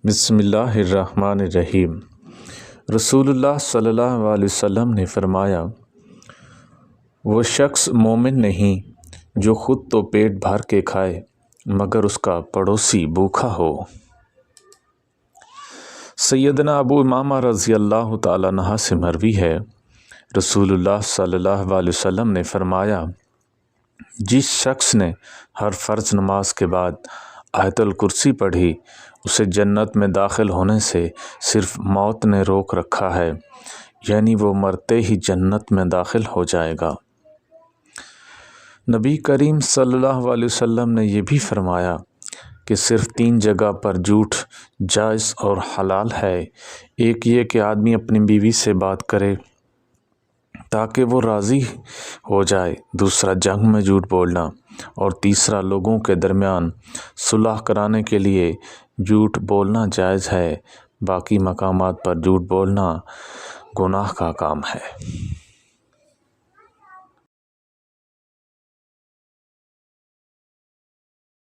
بسم اللہ الرحمن الرحیم۔ رسول اللہ صلی اللہ علیہ وسلم نے فرمایا، وہ شخص مومن نہیں جو خود تو پیٹ بھر کے کھائے مگر اس کا پڑوسی بھوکا ہو۔ سیدنا ابو امامہ رضی اللہ تعالیٰ عنہ سے مروی ہے، رسول اللہ صلی اللہ علیہ وسلم نے فرمایا، جس شخص نے ہر فرض نماز کے بعد آیت الکرسی پڑھی اسے جنت میں داخل ہونے سے صرف موت نے روک رکھا ہے، یعنی وہ مرتے ہی جنت میں داخل ہو جائے گا۔ نبی کریم صلی اللہ علیہ وسلم نے یہ بھی فرمایا کہ صرف 3 جگہ پر جھوٹ جائز اور حلال ہے، ایک یہ کہ آدمی اپنی بیوی سے بات کرے تاکہ وہ راضی ہو جائے، دوسرا جنگ میں جھوٹ بولنا، اور تیسرا لوگوں کے درمیان صلح کرانے کے لیے جھوٹ بولنا جائز ہے، باقی مقامات پر جھوٹ بولنا گناہ کا کام ہے۔